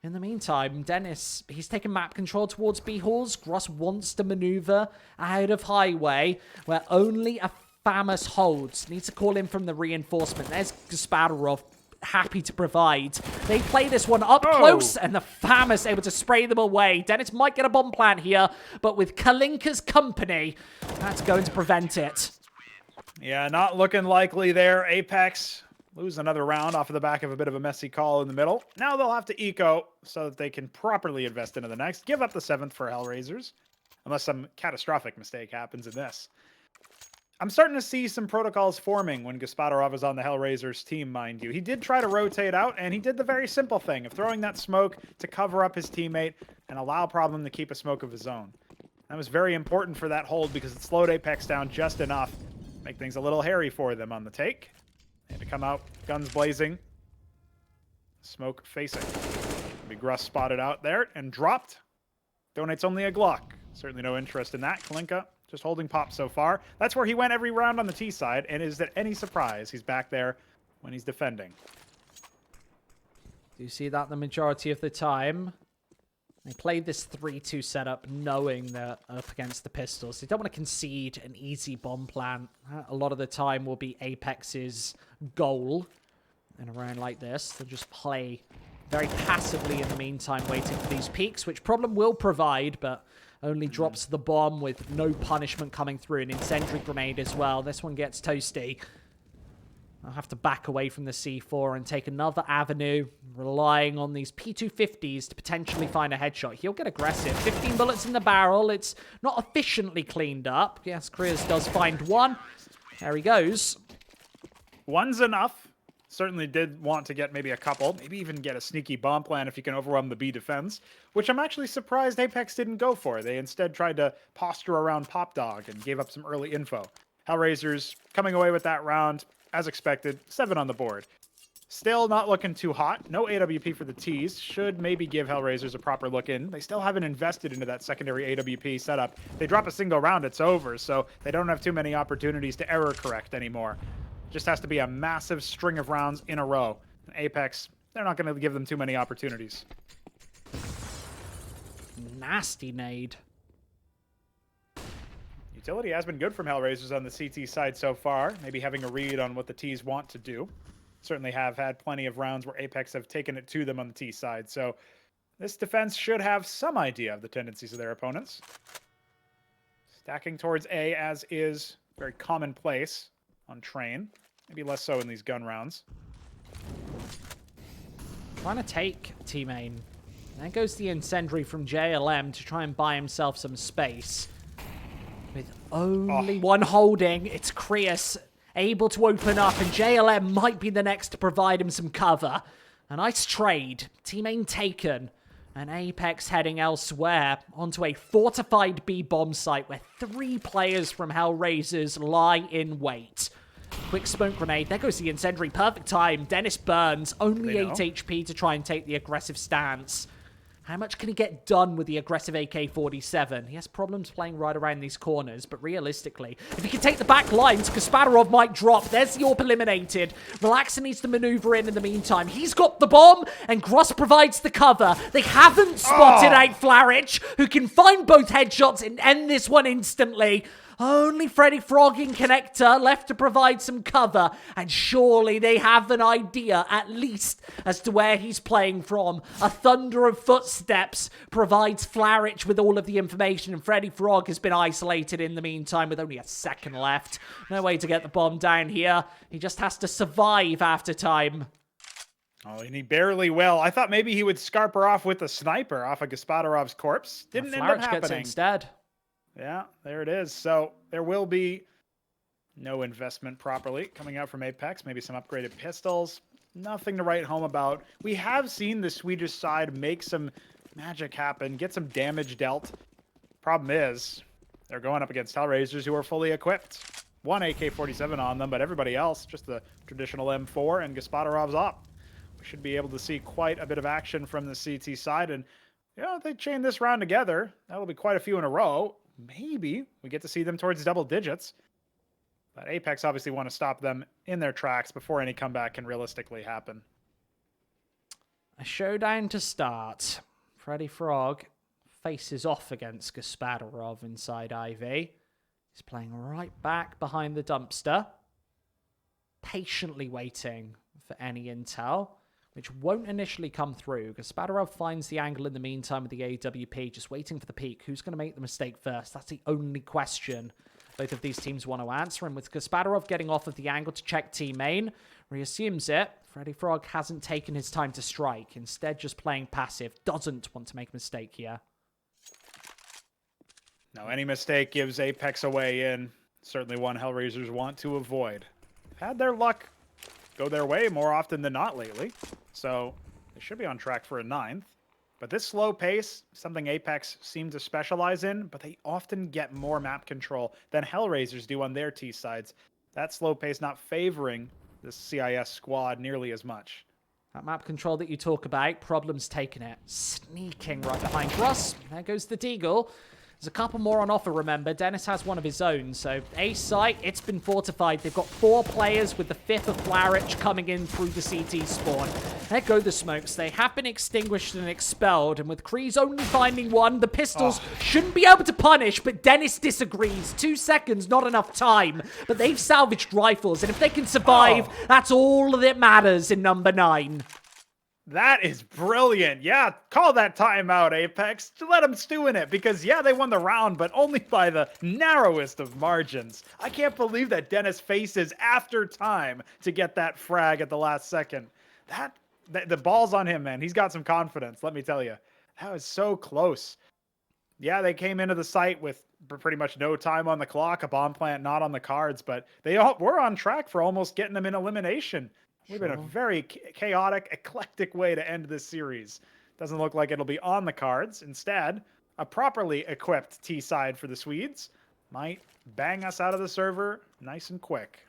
A: In the meantime, Dennis, he's taken map control towards B Halls. Gross wants to maneuver out of Highway, where only a FAMAS holds. Needs to call in from the reinforcement. There's Gaspadarov, happy to provide. They play this one up close, and the FAMAS able to spray them away. Dennis might get a bomb plant here, but with Kalinka's company, that's going to prevent it.
B: Yeah, not looking likely there. Apeks lose another round off of the back of a bit of a messy call in the middle. Now they'll have to eco so that they can properly invest into the next. Give up the 7th for Hellraisers, unless some catastrophic mistake happens in this. I'm starting to see some protocols forming when Gaspadarov is on the Hellraisers team, mind you. He did try to rotate out, and he did the very simple thing of throwing that smoke to cover up his teammate and allow Problem to keep a smoke of his own. That was very important for that hold because it slowed Apeks down just enough. Make things a little hairy for them on the take. They had to come out, guns blazing. Smoke facing. Big Russ spotted out there and dropped. Donates only a Glock. Certainly no interest in that. Kalinka just holding Pop so far. That's where he went every round on the T side, and is it any surprise he's back there when he's defending?
A: Do you see that the majority of the time? They played this 3-2 setup knowing they're up against the pistols. They don't want to concede an easy bomb plant. A lot of the time will be Apex's goal in a round like this. They'll just play very passively in the meantime, waiting for these peaks, which Problem will provide, but only drops the bomb with no punishment coming through. An incendiary grenade as well. This one gets toasty. I'll have to back away from the C4 and take another avenue, relying on these P250s to potentially find a headshot. He'll get aggressive. 15 bullets in the barrel. It's not efficiently cleaned up. Yes, Krias does find one. There he goes.
B: One's enough. Certainly did want to get maybe a couple, maybe even get a sneaky bomb plan if you can overwhelm the B defense, which I'm actually surprised Apeks didn't go for. They instead tried to posture around Pop Dog and gave up some early info. Hellraisers coming away with that round, as expected, 7 on the board. Still not looking too hot. No AWP for the Ts. Should maybe give Hellraisers a proper look in. They still haven't invested into that secondary AWP setup. They drop a single round, it's over, so they don't have too many opportunities to error correct anymore. Just has to be a massive string of rounds in a row. Apeks, they're not going to give them too many opportunities.
A: Nasty nade.
B: Utility has been good from Hellraisers on the CT side so far, maybe having a read on what the Ts want to do. Certainly have had plenty of rounds where Apeks have taken it to them on the T side, so this defense should have some idea of the tendencies of their opponents. Stacking towards A, as is very commonplace on train. Maybe less so in these gun rounds.
A: Trying to take T-main. There goes the incendiary from JLM to try and buy himself some space. With only one holding, it's Krias able to open up, and JLM might be the next to provide him some cover. A nice trade. T-main taken. And Apeks heading elsewhere onto a fortified B bomb site where 3 players from Hellraisers lie in wait. Quick smoke grenade. There goes the incendiary. Perfect time. Dennis burns. Only 8 HP to try and take the aggressive stance. How much can he get done with the aggressive AK-47? He has problems playing right around these corners, but realistically, if he can take the back lines, Gaspadarov might drop. There's the AWP eliminated. Relaxer needs to maneuver in the meantime. He's got the bomb, and Gross provides the cover. They haven't spotted out Flarich, who can find both headshots and end this one instantly. Only Freddy Frog in connector left to provide some cover, and surely they have an idea, at least, as to where he's playing from. A thunder of footsteps provides Flarich with all of the information, and Freddy Frog has been isolated in the meantime with only a second left. No way to get the bomb down here. He just has to survive after time.
B: Oh, and he barely will. I thought maybe he would scarper off with a sniper off of Gaspadarov's corpse. Didn't end up
A: Flarich
B: happening.
A: gets it instead.
B: Yeah, there it is. So there will be no investment properly coming out from Apeks. Maybe some upgraded pistols. Nothing to write home about. We have seen the Swedish side make some magic happen, get some damage dealt. Problem is, they're going up against Hellraisers who are fully equipped. 1 AK-47 on them, but everybody else, just the traditional M4 and Gaspadarov's op. We should be able to see quite a bit of action from the CT side. And, you know, if they chain this round together, that'll be quite a few in a row. Maybe we get to see them towards double digits. But Apeks obviously want to stop them in their tracks before any comeback can realistically happen.
A: A showdown to start. Freddy Frog faces off against Gaspadarov inside Ivy. He's playing right back behind the dumpster. Patiently waiting for any intel, which won't initially come through. Gaspadarov finds the angle in the meantime with the AWP, just waiting for the peak. Who's going to make the mistake first? That's the only question both of these teams want to answer. And with Gaspadarov getting off of the angle to check T-main, reassumes it. Freddy Frog hasn't taken his time to strike. Instead, just playing passive. Doesn't want to make a mistake here.
B: No, any mistake gives Apeks a way in. Certainly one Hellraisers want to avoid. Had their luck go their way more often than not lately. So they should be on track for a 9th. But this slow pace, something Apeks seem to specialize in, but they often get more map control than Hellraisers do on their T sides. That slow pace not favoring the CIS squad nearly as much.
A: That map control that you talk about, Problem's taking it. Sneaking right behind Russ. There goes the Deagle. There's a couple more on offer, remember. Dennis has one of his own, so A site, it's been fortified. They've got 4 players with the 5th of Flarich coming in through the CT spawn. There go the smokes. They have been extinguished and expelled, and with Kreese only finding one, the pistols shouldn't be able to punish, but Dennis disagrees. 2 seconds, not enough time, but they've salvaged rifles, and if they can survive, that's all that matters in number 9.
B: That is brilliant. Yeah, call that timeout, Apeks. Let them stew in it because, yeah, they won the round, but only by the narrowest of margins. I can't believe that Dennis faces after time to get that frag at the last second. The ball's on him, man. He's got some confidence, let me tell you. That was so close. Yeah, they came into the site with pretty much no time on the clock, a bomb plant not on the cards, but they were on track for almost getting them in elimination. We've been a very chaotic, eclectic way to end this series. Doesn't look like it'll be on the cards. Instead, a properly equipped T-side for the Swedes might bang us out of the server nice and quick.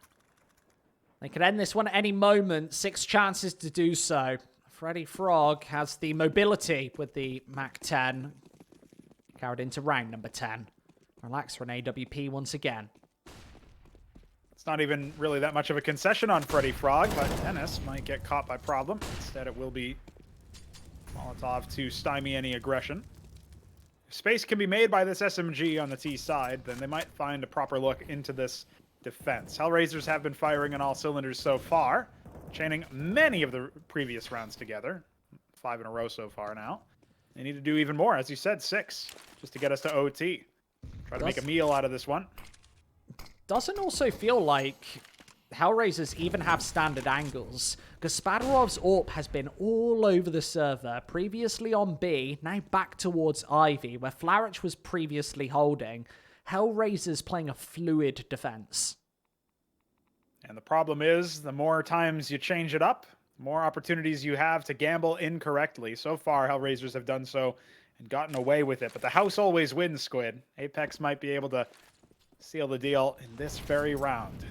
A: They could end this one at any moment. 6 chances to do so. Freddy Frog has the mobility with the MAC-10. Carried into round number 10. Relax for an AWP once again.
B: It's not even really that much of a concession on Freddy Frog, but Dennis might get caught by problem. Instead, it will be Molotov to stymie any aggression. If space can be made by this SMG on the T side, then they might find a proper look into this defense. Hellraisers have been firing on all cylinders so far, chaining many of the previous rounds together. 5 in a row so far now. They need to do even more, as you said, 6, just to get us to OT. Try to make a meal out of this one.
A: Doesn't also feel like Hellraisers even have standard angles. Gasparov's AWP has been all over the server, previously on B, now back towards Ivy, where Flarich was previously holding. Hellraisers playing a fluid defense.
B: And the problem is, the more times you change it up, the more opportunities you have to gamble incorrectly. So far, Hellraisers have done so and gotten away with it. But the house always wins, Squid. Apeks might be able to seal the deal in this very round.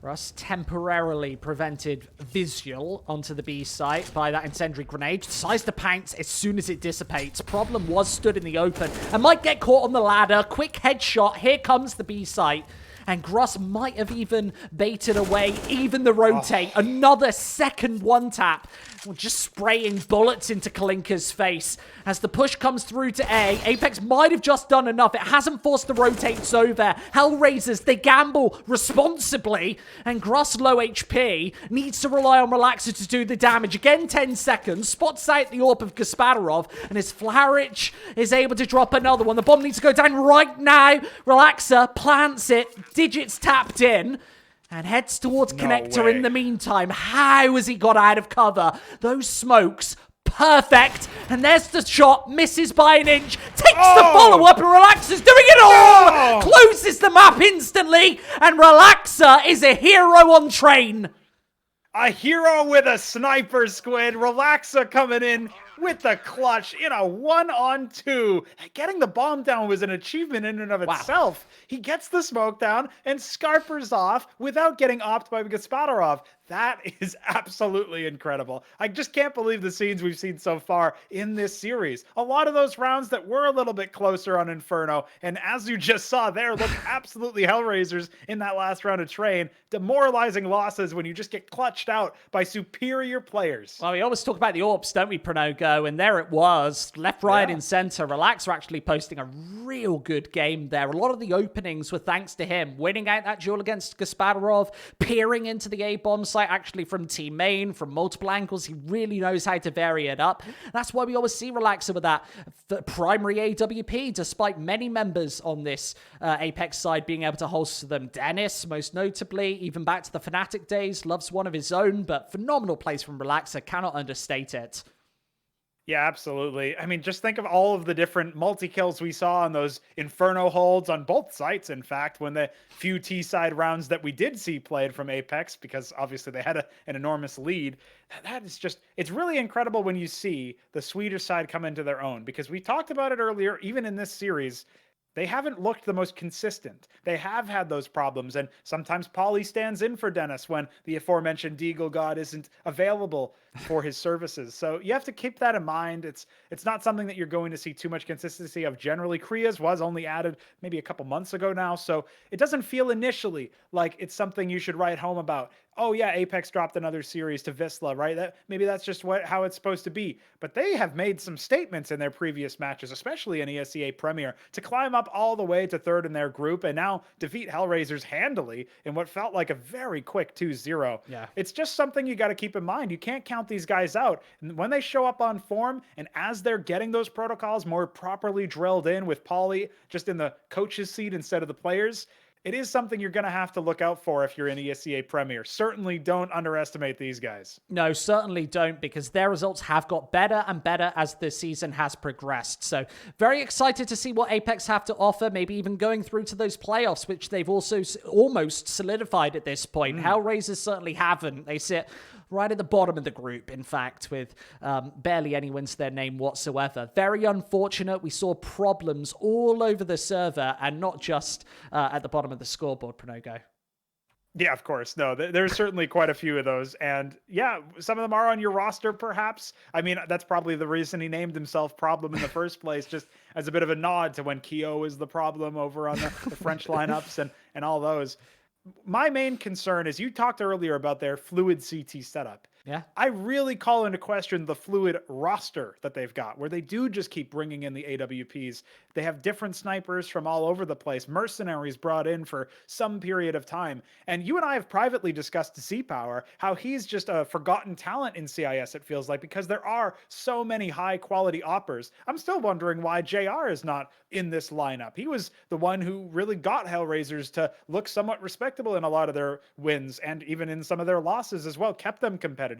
A: Russ temporarily prevented visual onto the B site by that incendiary grenade. Decides to pounce as soon as it dissipates. Problem was stood in the open and might get caught on the ladder. Quick headshot. Here comes the B site. And Gross might have even baited away even the rotate. Another second one-tap. Just spraying bullets into Kalinka's face. As the push comes through to A, Apeks might have just done enough. It hasn't forced the rotates over. Hellraisers, they gamble responsibly. And Gross, low HP, needs to rely on Relaxer to do the damage. Again, 10 seconds. Spots out the AWP of Gasparov. And as Flarich is able to drop another one. The bomb needs to go down right now. Relaxer plants it. Digits tapped in. And heads towards Connector in the meantime. How has he got out of cover? Those smokes, perfect. And there's the shot, misses by an inch. Takes the follow-up and Relaxer's doing it all! Closes the map instantly. And Relaxer is a hero on train.
B: A hero with a sniper, Squid. Relaxer coming in with the clutch in a 1-on-2. Getting the bomb down was an achievement in and of itself. He gets the smoke down and scarpers off without getting opped by Gasparov. That is absolutely incredible. I just can't believe the scenes we've seen so far in this series. A lot of those rounds that were a little bit closer on Inferno, and as you just saw there, looked absolutely Hellraisers in that last round of Train. Demoralizing losses when you just get clutched out by superior players.
A: Well, we always talk about the AWPs, don't we, Pronogo? And there it was. Left, right, and center. Relaxer actually posting a real good game there. A lot of the openings were thanks to him. Winning out that duel against Gasparov, peering into the A-bomb site actually from team main, from multiple angles. He really knows how to vary it up. That's why we always see Relaxer with that primary AWP, despite many members on this Apeks side being able to holster them. Dennis, most notably, even back to the Fnatic days, loves one of his own, but phenomenal plays from Relaxer. Cannot understate it.
B: Yeah, absolutely. I mean, just think of all of the different multi-kills we saw on those Inferno holds on both sites, in fact, when the few T-side rounds that we did see played from Apeks, because obviously they had an enormous lead. That is just, it's really incredible when you see the Swedish side come into their own, because we talked about it earlier, even in this series, they haven't looked the most consistent. They have had those problems, and sometimes Pauly stands in for Dennis when the aforementioned Deagle God isn't available for his services. So you have to keep that in mind. It's not something that you're going to see too much consistency of generally. Kriya's was only added maybe a couple months ago now, so it doesn't feel initially like it's something you should write home about. Oh yeah, Apeks dropped another series to Vizsla, right? Maybe that's just how it's supposed to be. But they have made some statements in their previous matches, especially in ESEA Premier, to climb up all the way to third in their group and now defeat Hellraisers handily in what felt like a very quick 2-0.
A: Yeah.
B: It's just something you got to keep in mind. You can't count these guys out. And when they show up on form and as they're getting those protocols more properly drilled in with Pauly just in the coach's seat instead of the players, it is something you're going to have to look out for if you're in ESEA Premier. Certainly don't underestimate these guys.
A: No, certainly don't, because their results have got better and better as the season has progressed. So very excited to see what Apeks have to offer, maybe even going through to those playoffs, which they've also almost solidified at this point. Hellraisers certainly haven't. They sit right at the bottom of the group, in fact, with barely anyone to their name whatsoever. Very unfortunate. We saw problems all over the server and not just at the bottom of the scoreboard, Pronogo.
B: Yeah, of course. No, there's certainly quite a few of those. And yeah, some of them are on your roster, perhaps. I mean, that's probably the reason he named himself Problem in the first place, just as a bit of a nod to when Keo is the problem over on the French lineups and all those. My main concern is you talked earlier about their fluid CT setup.
A: Yeah.
B: I really call into question the fluid roster that they've got, where they do just keep bringing in the AWPs. They have different snipers from all over the place, mercenaries brought in for some period of time. And you and I have privately discussed C-Power, how he's just a forgotten talent in CIS, it feels like, because there are so many high-quality oppers. I'm still wondering why JR is not in this lineup. He was the one who really got Hellraisers to look somewhat respectable in a lot of their wins, and even in some of their losses as well, kept them competitive.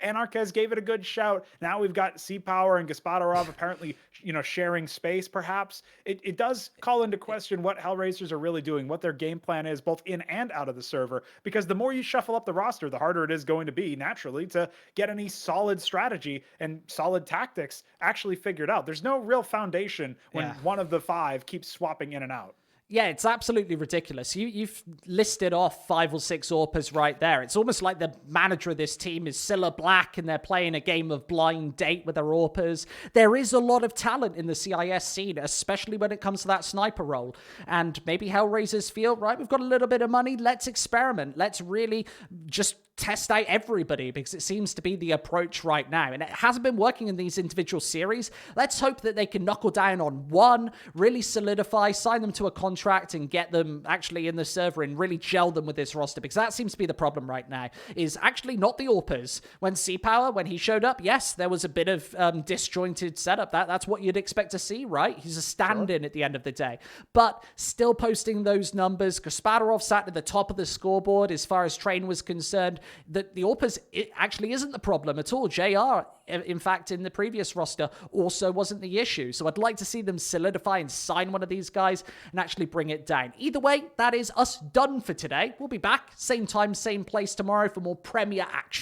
B: Anarquez gave it a good shout. Now we've got C-Power and Gaspadarov apparently, sharing space, perhaps. It does call into question what Hellraisers are really doing, what their game plan is, both in and out of the server, because the more you shuffle up the roster, the harder it is going to be, naturally, to get any solid strategy and solid tactics actually figured out. There's no real foundation when one of the five keeps swapping in and out.
A: Yeah, it's absolutely ridiculous. You've listed off 5 or 6 AWPers right there. It's almost like the manager of this team is Cilla Black and they're playing a game of blind date with their AWPers. There is a lot of talent in the CIS scene, especially when it comes to that sniper role. And maybe Hellraisers feel, right, we've got a little bit of money, let's experiment. Let's really just test out everybody, because it seems to be the approach right now. And it hasn't been working in these individual series. Let's hope that they can knuckle down on one, really solidify, sign them to a contract and get them actually in the server and really gel them with this roster, because that seems to be the problem right now, is actually not the AWPers. When C-Power, when he showed up, yes, there was a bit of disjointed setup. That's what you'd expect to see, right? He's a stand-in at the end of the day. But still posting those numbers. Gaspadarov sat at the top of the scoreboard as far as Train was concerned. The AWPers, it actually isn't the problem at all. JR, in fact, in the previous roster, also wasn't the issue. So I'd like to see them solidify and sign one of these guys and actually bring it down. Either way, that is us done for today. We'll be back, same time, same place tomorrow for more Premier action.